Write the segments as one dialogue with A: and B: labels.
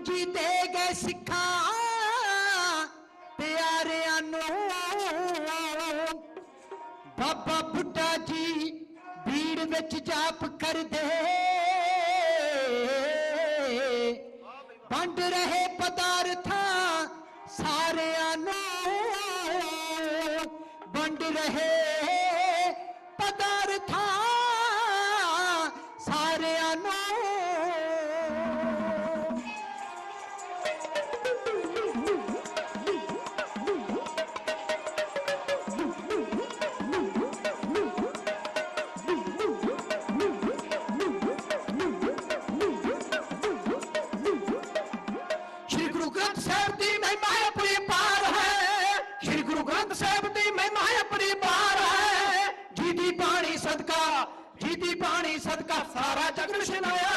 A: जी दे गए सिखा प्यारियां नूं बाबा बुड्ढा जी भीड़ विच जाप कर दे वंड रहे पदार्थां सारियां नूं वंड रहे पदार्थां सारियां नूं सदका सारा जग रोशनाया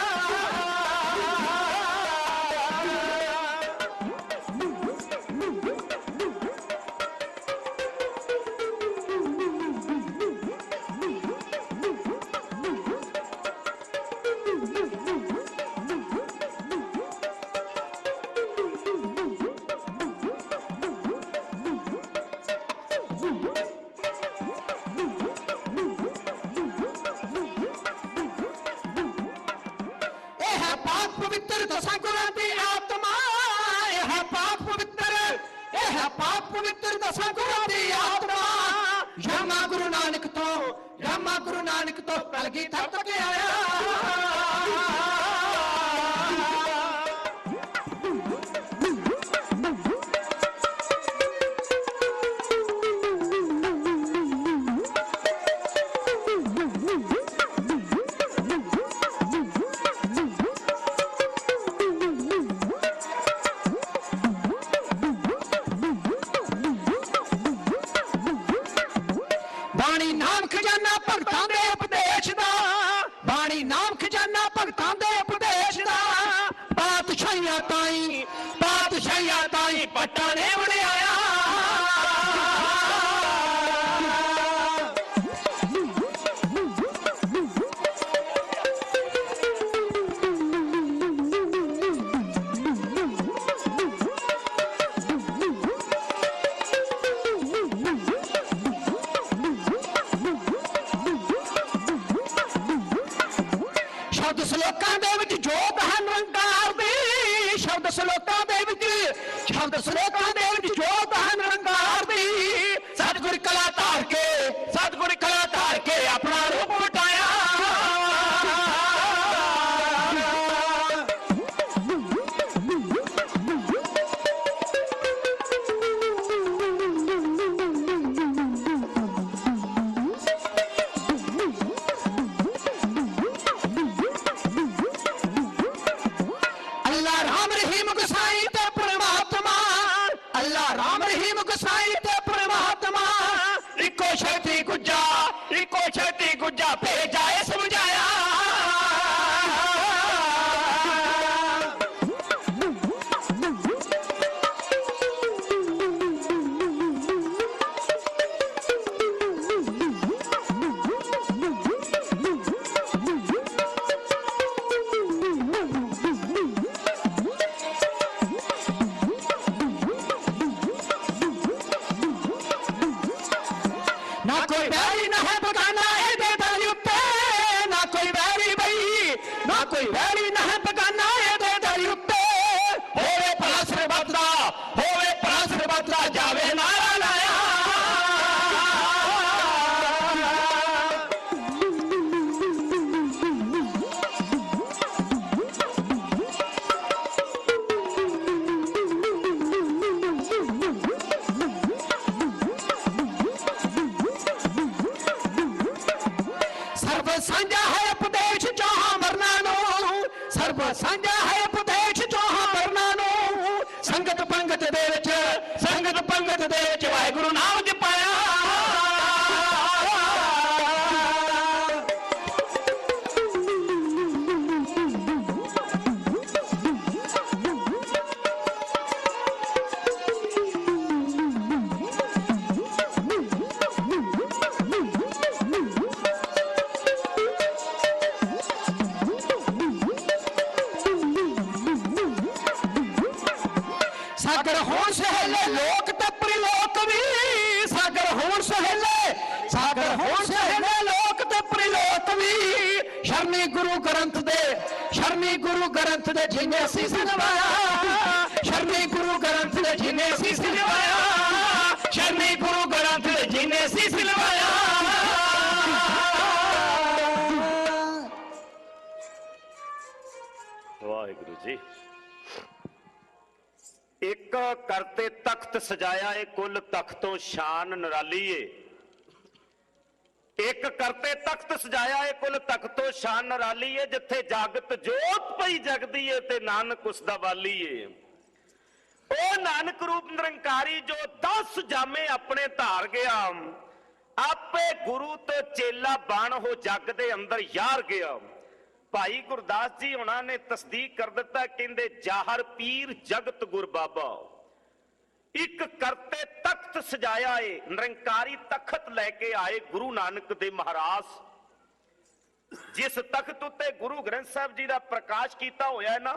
A: पवित्र दसा गुरां दी आत्मा है पाक पवित्र दसा गुरां दी आत्मा यमा गुरु नानक तो कलगीधर तक आया बाणी नाम खजाना भगतां दे उपदेश दा बाणी नाम खजाना भगतां दे उपदेश दा पातशाहियां ताई पट्टा ने बनाया शब्द श्लोकां दे विच जोत है निरंकार दी शब्द श्लोकां दे विच जोत है निरंकार दी सतगुर कला धार के अपना रूप मिटाया इको शक्ति गुज्जा भेजा समझाया ना कोई बैरी ना है बगाना दे दर उत्ते ना कोई बैरी बई ना कोई बैरी ना है बगाना दे दर उत्ते होवे परासर बदला जावे नारा लाया साझा है उपदेश जहां मरना नो सर्व साझा है उपदेश जहां मरना नो संगत पंगत दे विच वाहिगुरु नाम जपाया ਸਾਗਰ ਹੋਣ ਸਹੇਲੇ ਲੋਕ ਤੇ ਪ੍ਰਲੋਕ ਵੀ, ਸਾਗਰ ਹੋਣ ਸਹੇਲੇ, ਸਾਗਰ ਹੋਣ ਸਹੇਲੇ ਲੋਕ ਤੇ ਪ੍ਰਲੋਕ ਵੀ। ਸ਼ਰਮੀ ਗੁਰੂ ਗ੍ਰੰਥ ਦੇ, ਸ਼ਰਮੀ ਗੁਰੂ ਗ੍ਰੰਥ ਦੇ ਜਿਨੇ ਸੀਸ ਨਵਾਇਆ, ਸ਼ਰਮੀ ਗੁਰੂ ਗ੍ਰੰਥ ਦੇ ਜਿਨੇ ਸੀਸ ਨਵਾਇਆ, ਸ਼ਰਮੀ ਗੁਰੂ ਗ੍ਰੰਥ ਦੇ ਜਿਨੇ ਸੀਸ ਨਵਾਇਆ।
B: ਵਾਹਿਗੁਰੂ ਜੀ। ਇੱਕ ਕਰਤੇ ਤਖਤ ਸਜਾਇਆ ਏ ਕੁੱਲ ਤਖਤੋਂ ਸ਼ਾਨ ਨਿਰਾਲੀ ਏ। ਇੱਕ ਕਰਤੇ ਤਖਤ ਸਜਾਇਆ ਏ ਕੁੱਲ ਤਖਤੋਂ ਸ਼ਾਨ ਨਿਰਾਲੀ ਏ। ਜਿੱਥੇ ਜਾਗਤ ਜੋਤ ਪਈ ਜਗਦੀ ਏ ਤੇ ਨਾਨਕ ਉਸ ਦਾ ਵਾਲੀ ਏ। ਉਹ ਨਾਨਕ ਰੂਪ ਨਿਰੰਕਾਰੀ ਜੋ 10 ਜਾਮੇ ਆਪਣੇ ਧਾਰ ਗਿਆ, ਆਪੇ ਗੁਰੂ ਤੋਂ ਚੇਲਾ ਬਣ ਹੋ ਜੱਗ ਦੇ ਅੰਦਰ ਯਾਰ ਗਿਆ। ਭਾਈ ਗੁਰਦਾਸ ਜੀ ਉਹਨਾਂ ਨੇ ਤਸਦੀਕ ਕਰ ਦਿੱਤਾ, ਕਹਿੰਦੇ ਜਾਹਰ ਪੀਰ ਜਗਤ ਗੁਰ ਬਾਬਾ। ਇੱਕ ਕਰਤੇ ਤਖਤ ਸਜਾਇਆ ਏ, ਨਿਰੰਕਾਰੀ ਤਖਤ ਲੈ ਕੇ ਆਏ ਗੁਰੂ ਨਾਨਕ ਦੇ ਮਹਾਰਾਜ। ਜਿਸ ਤਖਤ ਉੱਤੇ ਗੁਰੂ ਗ੍ਰੰਥ ਸਾਹਿਬ ਜੀ ਦਾ ਪ੍ਰਕਾਸ਼ ਕੀਤਾ ਹੋਇਆ ਹੈ ਨਾ,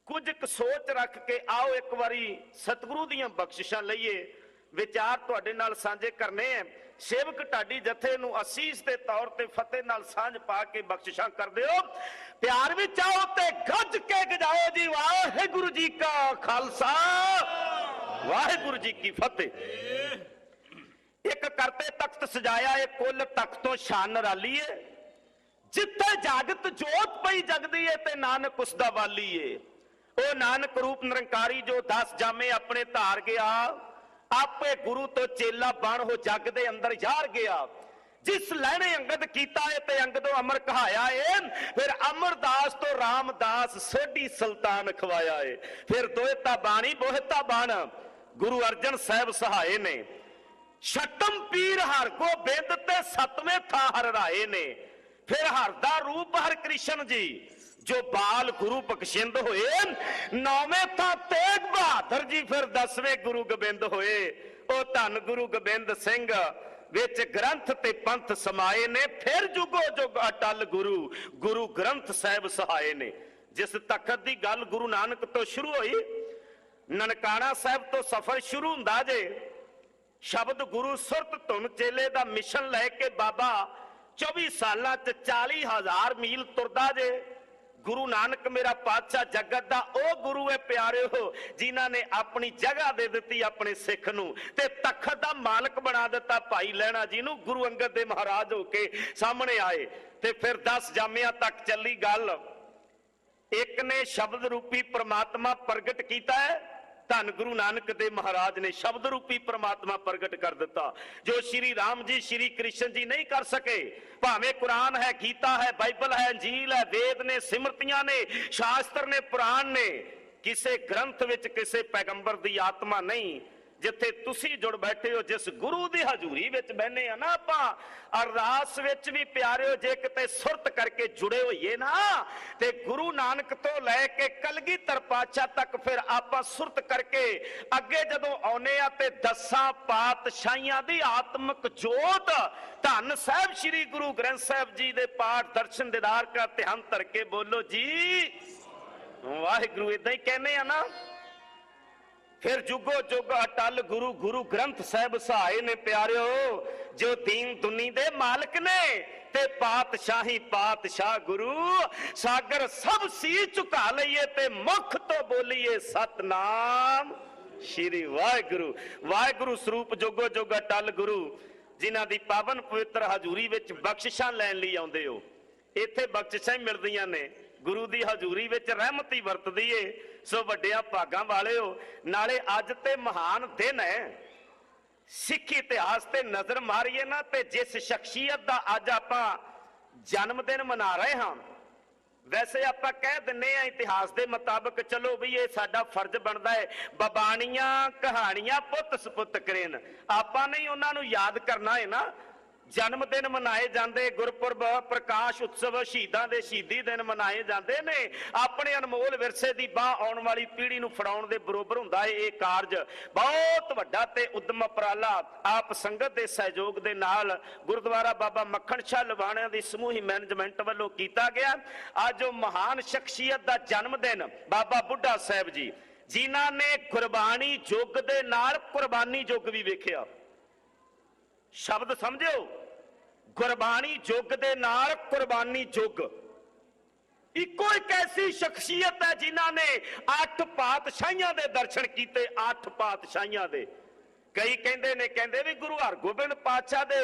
B: ਕੁਝ ਕੁ ਸੋਚ ਰੱਖ ਕੇ ਆਓ ਇੱਕ ਵਾਰੀ ਸਤਿਗੁਰੂ ਦੀਆਂ ਬਖਸ਼ਿਸ਼ਾਂ ਲਈਏ। ਵਿਚਾਰ ਤੁਹਾਡੇ ਨਾਲ ਸਾਂਝੇ ਕਰਨੇ ਆ। ਸੇਵਕ ਢਾਡੀ ਜਥੇ ਨੂੰ ਅਸੀਸ ਦੇ ਤੌਰ ਤੇ ਫਤਿਹ ਨਾਲ ਸਾਂਝ ਪਾ ਕੇ ਬਖਸ਼ਿਸ਼ਾਂ ਕਰਦੇ ਹੋ। ਪਿਆਰ ਵਿੱਚ ਆਓ ਤੇ ਗੱਜ ਕੇ ਗਜਾਓ ਜੀ, ਵਾਹਿਗੁਰੂ ਜੀ ਕਾ ਖਾਲਸਾ, ਵਾਹਿਗੁਰੂ ਜੀ ਕੀ ਫਤਿਹ। ਇੱਕ ਕਰਤੇ ਤਖਤ ਸਜਾਇਆ ਏ ਕੁੱਲ ਤਖਤੋਂ ਸ਼ਾਨ ਨਿਰਾਲੀ ਏ। ਜਿੱਥੇ ਜਾਗਤ ਜੋਤ ਪਈ ਜਗਦੀ ਏ ਤੇ ਨਾਨਕ ਉਸ ਦਾ ਵਾਲੀ ਏ। ਉਹ ਨਾਨਕ ਰੂਪ ਨਿਰੰਕਾਰੀ ਜੋ 10 ਜਾਮੇ ਆਪਣੇ ਧਾਰ ਗਿਆ, ਆਪੇ ਗੁਰੂ ਤੋਂ ਚੇਲਾ ਬਣ ਹੋ ਜੱਗ ਦੇ ਅੰਦਰ ਯਾਰ ਗਿਆ। ਜਿਸ ਲੈਣੇ ਅੰਗਦ ਕੀਤਾ ਏ ਤੇ ਅੰਗਦੋਂ ਅਮਰ ਕਹਾਇਆ ਏ। ਫਿਰ ਅਮਰਦਾਸ ਤੋਂ ਰਾਮਦਾਸ ਸੋਢੀ ਸੁਲਤਾਨ ਖਵਾਇਆ ਏ। ਫਿਰ ਦੋਇਤਾ ਬਾਣੀ ਬੋਹਿਤਾ ਬਣ ਗੁਰੂ ਅਰਜਨ ਸਾਹਿਬ ਸਹਾਏ ਨੇ। ਛਟਮ ਪੀਰ ਹਰ ਗੋਬਿੰਦ ਤੇ 7ਵੇਂ ਥਾਂ ਹਰ ਰਾਏ ਨੇ। ਫਿਰ ਹਰ ਦਾ ਰੂਪ ਹਰ ਕ੍ਰਿਸ਼ਨ ਜੀ ਜੋ ਬਾਲ ਗੁਰੂ ਬਖਸ਼ਿੰਦ ਹੋਏ। 9ਵੇਂ ਥਾਂ ਤੇਗ ਬਹਾਦਰ ਜੀ, ਫਿਰ 10ਵੇਂ ਗੁਰੂ ਗੋਬਿੰਦ ਹੋਏ। ਉਹ ਧੰਨ ਗੁਰੂ ਗੋਬਿੰਦ ਸਿੰਘ ਵਿੱਚ ਗ੍ਰੰਥ ਤੇ ਪੰਥ ਸਮਾਏ ਨੇ। ਫਿਰ ਜੁਗੋ ਜੁਗ ਅਟਲ ਗੁਰੂ ਗੁਰੂ ਗ੍ਰੰਥ ਸਾਹਿਬ ਸਹਾਏ ਨੇ। ਜਿਸ ਤਖਤ ਦੀ ਗੱਲ ਗੁਰੂ ਨਾਨਕ ਤੋਂ ਸ਼ੁਰੂ ਹੋਈ, ਨਨਕਾਣਾ ਸਾਹਿਬ ਤੋਂ ਸਫ਼ਰ ਸ਼ੁਰੂ ਹੁੰਦਾ ਜੇ। ਸ਼ਬਦ ਗੁਰੂ ਸੁਰਤ ਧੁਨ ਚੇਲੇ ਦਾ ਮਿਸ਼ਨ ਲੈ ਕੇ ਬਾਬਾ 24 ਸਾਲਾਂ ਚ 40,000 ਮੀਲ ਤੁਰਦਾ ਜੇ। ਗੁਰੂ ਨਾਨਕ ਮੇਰਾ ਪਾਤਸ਼ਾਹ ਜਗਤ ਦਾ ਉਹ ਗੁਰੂ ਹੈ ਪਿਆਰਿਓ, ਜਿਨ੍ਹਾਂ ਨੇ ਆਪਣੀ ਜਗ੍ਹਾ ਦੇ ਦਿੱਤੀ ਆਪਣੇ ਸਿੱਖ ਨੂੰ ਤੇ ਤਖਤ ਦਾ ਮਾਲਕ ਬਣਾ ਦਿੱਤਾ ਭਾਈ ਲਹਿਣਾ ਜੀ ਨੂੰ। ਗੁਰੂ ਅੰਗਦ ਦੇ ਮਹਾਰਾਜ ਹੋ ਕੇ ਸਾਹਮਣੇ ਆਏ ਤੇ ਫਿਰ 10 ਜਾਮਿਆਂ ਤੱਕ ਚੱਲੀ ਗੱਲ। ਇੱਕ ਨੇ ਸ਼ਬਦ ਰੂਪੀ ਪ੍ਰਮਾਤਮਾ ਪ੍ਰਗਟ ਕੀਤਾ ਹੈ, ਧੰਨ ਗੁਰੂ ਨਾਨਕ ਦੇ ਮਹਾਰਾਜ ਨੇ ਸ਼ਬਦ ਰੂਪੀ ਪ੍ਰਮਾਤਮਾ ਪ੍ਰਗਟ ਕਰ ਦਿੱਤਾ, ਜੋ ਸ਼੍ਰੀ ਰਾਮ ਜੀ ਸ਼੍ਰੀ ਕ੍ਰਿਸ਼ਨ ਜੀ ਨਹੀਂ ਕਰ ਸਕੇ। ਭਾਵੇਂ ਕੁਰਾਨ ਹੈ, ਗੀਤਾ ਹੈ, ਬਾਈਬਲ ਹੈ, ਅੰਜੀਲ ਹੈ, ਵੇਦ ਨੇ, ਸਿਮਰਤੀਆਂ ਨੇ, ਸ਼ਾਸਤਰ ਨੇ, ਪੁਰਾਣ ਨੇ, ਕਿਸੇ ਗ੍ਰੰਥ ਵਿੱਚ ਕਿਸੇ ਪੈਗੰਬਰ ਦੀ ਆਤਮਾ ਨਹੀਂ। ਜਿੱਥੇ ਤੁਸੀਂ ਜੁੜ ਬੈਠੇ ਹੋ, ਜਿਸ ਗੁਰੂ ਦੀ ਹਜ਼ੂਰੀ ਵਿੱਚ ਬਹਿਨੇ ਆ ਨਾ ਆਪਾਂ, ਅਰਦਾਸ ਵਿੱਚ ਵੀ ਪਿਆਰਿਓ ਜੇ ਕਿਤੇ ਸੁਰਤ ਕਰਕੇ ਜੁੜੇ ਹੋਈਏ ਨਾ, ਤੇ ਗੁਰੂ ਨਾਨਕ ਤੋਂ ਲੈ ਕੇ ਕਲਗੀਧਰ ਪਾਤਸ਼ਾਹ ਤੱਕ ਫਿਰ ਆਪਾਂ ਸੁਰਤ ਕਰਕੇ ਅੱਗੇ ਜਦੋਂ ਆਉਨੇ ਆ ਤੇ 10 ਪਾਤਸ਼ਾਹੀਆਂ ਦੀ ਆਤਮਿਕ ਜੋਤ ਧੰਨ ਸਾਹਿਬ ਸ੍ਰੀ ਗੁਰੂ ਗ੍ਰੰਥ ਸਾਹਿਬ ਜੀ ਦੇ ਪਾਠ ਦਰਸ਼ਨ ਦੀਦਾਰ ਦਾ ਧਿਆਨ ਧਰ ਕੇ ਬੋਲੋ ਜੀ ਵਾਹਿਗੁਰੂ। ਇਦਾਂ ਹੀ ਕਹਿੰਦੇ ਆ ਨਾ। ਫਿਰ ਜੁਗੋ ਜੁਗ ਅਟਲ ਗੁਰੂ ਗੁਰੂ ਗ੍ਰੰਥ ਸਾਹਿਬ ਸਹਾਏ ਨੇ ਪਿਆਰਿਓ, ਜੋ ਦੀਨ ਦੁਨੀ ਦੇ ਮਾਲਕ ਨੇ ਤੇ ਪਾਤਸ਼ਾਹੀ ਪਾਤਸ਼ਾਹ ਗੁਰੂ। ਸਾਗਰ ਸਭ ਸੀ ਝੁਕਾ ਲਈਏ ਤੇ ਮੁਖ ਤੋਂ ਬੋਲੀਏ ਸਤਨਾਮ ਸ਼੍ਰੀ ਵਾਹਿਗੁਰੂ। ਵਾਹਿਗੁਰੂ ਸਰੂਪ ਜੁਗੋ ਜੁਗ ਅਟਲ ਗੁਰੂ, ਜਿਨ੍ਹਾਂ ਦੀ ਪਾਵਨ ਪਵਿੱਤਰ ਹਜ਼ੂਰੀ ਵਿੱਚ ਬਖਸ਼ਿਸ਼ਾਂ ਲੈਣ ਲਈ ਆਉਂਦੇ ਹੋ। ਇੱਥੇ ਬਖਸ਼ਿਸ਼ਾਂ ਮਿਲਦੀਆਂ ਨੇ, ਗੁਰੂ ਦੀ ਹਜ਼ੂਰੀ ਵਿੱਚ ਰਹਿਮਤ ਹੀ ਵਰਤਦੀ ਏ। ਸੋ ਵੱਡਿਆਂ ਭਾਗਾਂ ਵਾਲਿਓ, ਨਾਲੇ ਅੱਜ ਤੇ ਮਹਾਨ ਦਿਨ ਹੈ। ਸਿੱਖੀ ਇਤਿਹਾਸ ਤੇ ਨਜ਼ਰ ਮਾਰੀਏ ਨਾ ਤੇ ਜਿਸ ਸ਼ਖਸੀਅਤ ਦਾ ਅੱਜ ਆਪਾਂ ਜਨਮ ਦਿਨ ਮਨਾ ਰਹੇ ਹਾਂ, ਵੈਸੇ ਆਪਾਂ ਕਹਿ ਦਿੰਨੇ ਆ ਇਤਿਹਾਸ ਦੇ ਮੁਤਾਬਕ, ਚਲੋ ਵੀ ਇਹ ਸਾਡਾ ਫਰਜ਼ ਬਣਦਾ ਹੈ, ਬਬਾਣੀਆਂ ਕਹਾਣੀਆਂ ਪੁੱਤ ਸਪੁੱਤ ਕਰੇਨ, ਆਪਾਂ ਨਹੀਂ ਉਹਨਾਂ ਨੂੰ ਯਾਦ ਕਰਨਾ ਹੈ ਨਾ। ਜਨਮ ਦਿਨ ਮਨਾਏ ਜਾਂਦੇ, ਗੁਰਪੁਰਬ, ਪ੍ਰਕਾਸ਼ ਉਤਸਵ, ਸ਼ਹੀਦਾਂ ਦੇ ਸ਼ਹੀਦੀ ਦਿਨ ਮਨਾਏ ਜਾਂਦੇ ਨੇ। ਆਪਣੇ ਅਨਮੋਲ ਵਿਰਸੇ ਦੀ ਬਾਹ ਆਉਣ ਵਾਲੀ ਪੀੜ੍ਹੀ ਨੂੰ ਫੜਾਉਣ ਦੇ ਬਰੋਬਰ ਹੁੰਦਾ ਹੈ ਇਹ ਕਾਰਜ। ਬਹੁਤ ਵੱਡਾ ਤੇ ਉਦਮ ਉਪਰਾਲਾ ਆਪ ਸੰਗਤ ਦੇ ਸਹਿਯੋਗ ਦੇ ਨਾਲ ਗੁਰਦੁਆਰਾ ਬਾਬਾ ਮੱਖਣ ਸ਼ਾਹ ਲਵਾਣਿਆਂ ਦੀ ਸਮੂਹੀ ਮੈਨੇਜਮੈਂਟ ਵੱਲੋਂ ਕੀਤਾ ਗਿਆ। ਅੱਜ ਉਹ ਮਹਾਨ ਸ਼ਖਸੀਅਤ ਦਾ ਜਨਮ ਦਿਨ ਬਾਬਾ ਬੁੱਢਾ ਸਾਹਿਬ ਜੀ, ਜਿਨ੍ਹਾਂ ਨੇ ਗੁਰਬਾਣੀ ਯੁੱਗ ਦੇ ਨਾਲ ਕੁਰਬਾਨੀ ਯੁੱਗ ਵੀ ਵੇਖਿਆ। ਸ਼ਬਦ ਸਮਝਿਓ, ਗੁਰਬਾਣੀ ਯੁੱਗ ਦੇ ਨਾਲ ਕੁਰਬਾਨੀ ਯੁੱਗ। ਇੱਕੋ ਇੱਕ ਐਸੀ ਸ਼ਖਸੀਅਤ ਹੈ ਜਿਨ੍ਹਾਂ ਨੇ 8 ਪਾਤਸ਼ਾਹੀਆਂ ਦੇ ਦਰਸ਼ਨ ਕੀਤੇ। 8 ਪਾਤਸ਼ਾਹੀਆਂ ਦੇ। ਕਈ ਕਹਿੰਦੇ ਵੀ ਗੁਰੂ ਹਰਗੋਬਿੰਦ ਪਾਤਸ਼ਾਹ ਦੇ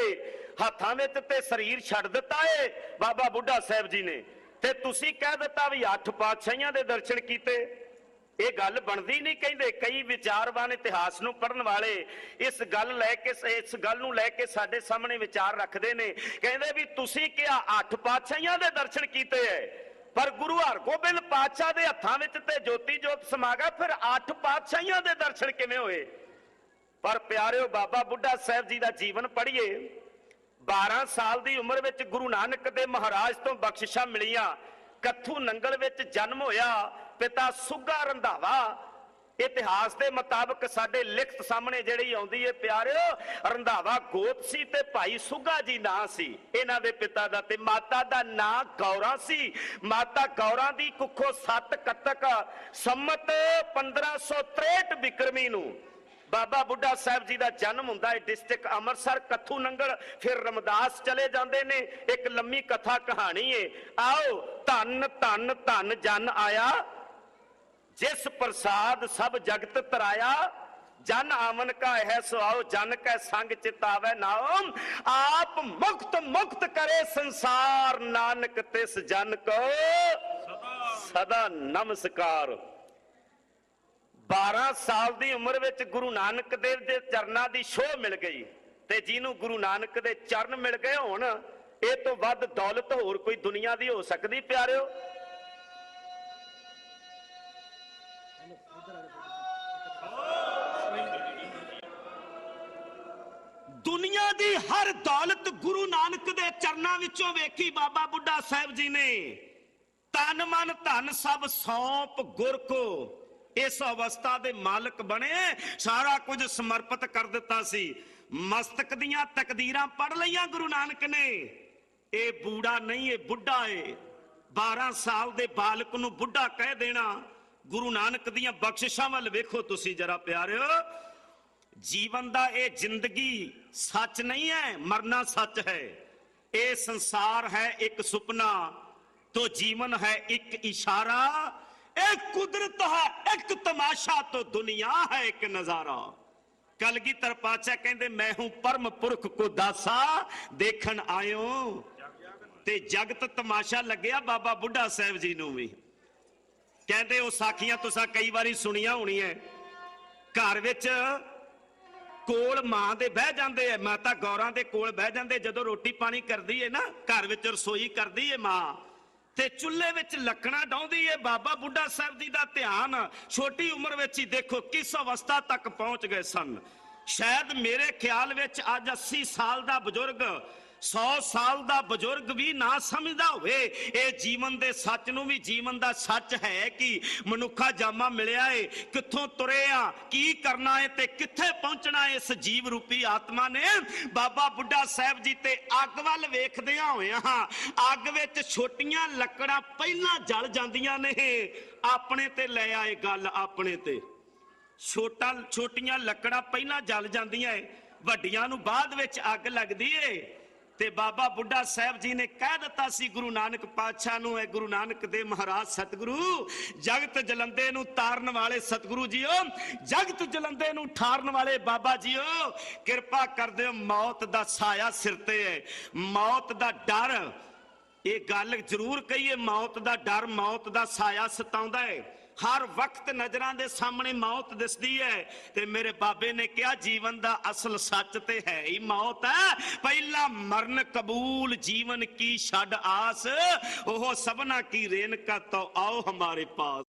B: ਹੱਥਾਂ ਵਿੱਚ ਤੇ ਸਰੀਰ ਛੱਡ ਦਿੱਤਾ ਏ ਬਾਬਾ ਬੁੱਢਾ ਸਾਹਿਬ ਜੀ ਨੇ, ਤੇ ਤੁਸੀਂ ਕਹਿ ਦਿੱਤਾ ਵੀ 8 ਪਾਤਸ਼ਾਹੀਆਂ ਦੇ ਦਰਸ਼ਨ ਕੀਤੇ। ਇਹ ਗੱਲ ਬਣਦੀ ਨਹੀਂ। ਕਹਿੰਦੇ ਕਈ ਵਿਚਾਰਵਾਨ ਇਤਿਹਾਸ ਨੂੰ ਪੜ੍ਹਨ ਵਾਲੇ ਇਸ ਗੱਲ ਨੂੰ ਲੈ ਕੇ ਸਾਡੇ ਸਾਹਮਣੇ ਵਿਚਾਰ ਰੱਖਦੇ ਨੇ। ਕਹਿੰਦੇ ਵੀ ਤੁਸੀਂ ਕਿਹਾ 8 ਪਾਤਸ਼ਾਹੀਆਂ ਦੇ ਦਰਸ਼ਨ ਕੀਤੇ ਐ, ਪਰ ਗੁਰੂ ਹਰਗੋਬਿੰਦ ਪਾਤਸ਼ਾਹ ਦੇ ਹੱਥਾਂ ਵਿੱਚ ਤੇ ਜੋਤੀ ਜੋਤ ਸਮਾ ਗਿਆ, ਫਿਰ 8 ਪਾਤਸ਼ਾਹੀਆਂ ਦੇ ਦਰਸ਼ਨ ਕਿਵੇਂ ਹੋਏ? ਪਰ ਪਿਆਰਿਓ, ਬਾਬਾ ਬੁੱਢਾ ਸਾਹਿਬ ਜੀ ਦਾ ਜੀਵਨ ਪੜ੍ਹੀਏ। 12 ਸਾਲ ਦੀ ਉਮਰ ਵਿੱਚ ਗੁਰੂ ਨਾਨਕ ਦੇਵ ਮਹਾਰਾਜ ਤੋਂ ਬਖਸ਼ਿਸ਼ਾਂ ਮਿਲੀਆਂ। ਕੱਥੂ ਨੰਗਲ ਵਿੱਚ ਜਨਮ ਹੋਇਆ। ਪਿਤਾ ਸੁੱਗਾ ਰੰਧਾਵਾ। ਇਤਿਹਾਸ ਦੇ ਮੁਤਾਬਕ ਸਾਡੇ ਲਿਖਤ ਸਾਹਮਣੇ ਜਿਹੜੀ ਆਉਂਦੀ ਹੈ ਪਿਆਰਿਓ, ਰੰਧਾਵਾ ਗੋਤ ਸੀ ਤੇ ਭਾਈ ਸੁੱਗਾ ਜੀ ਨਾਂ ਸੀ ਇਹਨਾਂ ਦੇ ਪਿਤਾ ਦਾ, ਤੇ ਮਾਤਾ ਦਾ ਨਾਂ ਗੌਰਾ ਸੀ। ਮਾਤਾ ਗੌਰਾ ਦੀ ਕੁੱਖੋਂ 7 ਕੱਤਕ ਸੰਮਤ 1563 ਬਿਕਰਮੀ ਨੂੰ ਬਾਬਾ ਬੁੱਢਾ ਸਾਹਿਬ ਜੀ ਦਾ ਜਨਮ ਹੁੰਦਾ ਹੈ। ਡਿਸਟ੍ਰਿਕਟ ਅੰਮ੍ਰਿਤਸਰ, ਕੱਥੂ ਨੰਗਲ, ਫਿਰ ਰਮਦਾਸ ਚਲੇ ਜਾਂਦੇ ਨੇ। ਇੱਕ ਲੰਮੀ ਕਥਾ ਕਹਾਣੀ ਏ। ਆਓ ਧੰਨ ਧੰਨ ਧੰਨ ਜਨ ਆਇਆ, ਜਿਸ ਪ੍ਰਸਾਦ ਸਭ ਜਗਤ ਤਰਾਇਆ। ਜਨ ਆਵਨ ਕਾ ਹੈ ਸੁਆਓ, ਜਨ ਕੈ ਸੰਗ ਚਿਤਾਵੈ ਨਾਮ। ਆਪ ਮੁਕਤ ਮੁਕਤ ਕਰੇ ਸੰਸਾਰ, ਨਾਨਕ ਤਿਸ ਜਨ ਕੋ ਸਦਾ ਨਮਸਕਾਰ। 12 ਸਾਲ ਦੀ ਉਮਰ ਵਿੱਚ ਗੁਰੂ ਨਾਨਕ ਦੇਵ ਦੇ ਚਰਨਾਂ ਦੀ ਛੋਹ ਮਿਲ ਗਈ, ਤੇ ਜਿਹਨੂੰ ਗੁਰੂ ਨਾਨਕ ਦੇ ਚਰਨ ਮਿਲ ਗਏ ਹੁਣ, ਇਹ ਤੋਂ ਵੱਧ ਦੌਲਤ ਹੋਰ ਕੋਈ ਦੁਨੀਆ ਦੀ ਹੋ ਸਕਦੀ ਪਿਆਰਿਓ? ਦੁਨੀਆ ਦੀ ਹਰ ਦੌਲਤ ਗੁਰੂ ਨਾਨਕ ਦੇ ਚਰਨਾਂ ਵਿੱਚੋਂ ਵੇਖੀ ਬਾਬਾ ਬੁੱਢਾ ਸਾਹਿਬ ਜੀ ਨੇ। ਤਨ ਮਨ ਧਨ ਸਭ ਸੌਂਪ ਗੁਰ ਕੋ, ਇਸ ਅਵਸਥਾ ਦੇ ਮਾਲਕ ਬਣੇ। ਸਾਰਾ ਕੁਝ ਸਮਰਪਿਤ ਕਰ ਦਿੱਤਾ ਸੀ। ਮਸਤਕ ਦੀਆਂ ਤਕਦੀਰਾਂ ਪੜ ਲਈਆਂ ਗੁਰੂ ਨਾਨਕ ਨੇ। ਇਹ ਬੂੜਾ ਨਹੀਂ, ਇਹ ਬੁੱਢਾ ਏ। 12 ਸਾਲ ਦੇ ਬਾਲਕ ਨੂੰ ਬੁੱਢਾ ਕਹਿ ਦੇਣਾ। ਗੁਰੂ ਨਾਨਕ ਦੀਆਂ ਬਖਸ਼ਿਸ਼ਾਂ ਵੱਲ ਵੇਖੋ ਤੁਸੀਂ ਜਰਾ ਪਿਆਰਿਓ। ਜੀਵਨ ਦਾ ਇਹ ਜ਼ਿੰਦਗੀ ਸੱਚ ਨਹੀਂ ਹੈ, ਮਰਨਾ ਸੱਚ ਹੈ। ਇਹ ਸੰਸਾਰ ਹੈ ਇੱਕ ਸੁਪਨਾ, तो जीवन है एक इशारा, एक कुदरत है एक तमाशा, तो दुनिया है एक नजारा। कलगीधर पातशाह कहते मैं हूं परम पुरख को दासा, देखन आयो। ते जगत तमाशा लग्या बाबा बुढ़ा साहब जी नूं भी। कहते वो साखियां तुसां कई बारी सुनिया होनी है। घर विच कोल मां दे बह जांदे है, माता गौरां दे कोल बह जांदे, जदों रोटी पानी करदी है ना, घर विच रसोई करदी है मां, ते चुल्हे विच लकड़ा डाउंदी है। बाबा बुढ़ा साहब जी दा ध्यान छोटी उम्र विच ही देखो किस अवस्था तक पहुंच गए सन। शायद मेरे ख्याल विच अज 80 साल दा बुजुर्ग 100 साल दा बुजुर्ग भी ना समझदा होवे ये जीवन दे सच नूं भी। जीवन दा सच है कि मनुखा जामा मिलिया है, कित्थों तुरे आ, की करना है ते कित्थे पहुंचना है। इस जीव रूपी आत्मा ने बाबा बुढ़ा साहब जी ते अग वल वेखदियां होइयां अग विच छोटियां लकड़ां पहलां जल जांदियां ने। अपने ते ले आए गल, अपने ते छोटियां लकड़ां पहलां जल जांदियां, वड्डियां नूं बाद विच अग लगदी है। ते बाबा बुढ़ा साहब जी ने कह दिता सी गुरु नानक पातशाह नूं, है गुरु नानक देव महाराज सतगुरु जगत जलंदे नूं तारन वाले सतगुरु जीओ, जगत जलंदे नूं ठारन वाले बाबा जीओ, किरपा कर दिओ। मौत दा साया सिर ते है, मौत दा डर, ये गल जरूर कहिए, मौत दा डर, मौत दा साया सताउंदा है। हर वक्त नजरां दे सामने मौत दिसदी है। ते मेरे बाबे ने कहा जीवन दा असल सच ते है ही मौत है। पहला मरण कबूल, जीवन की छड़ आस, ओह सबना की रेनका, तो आओ हमारे पास।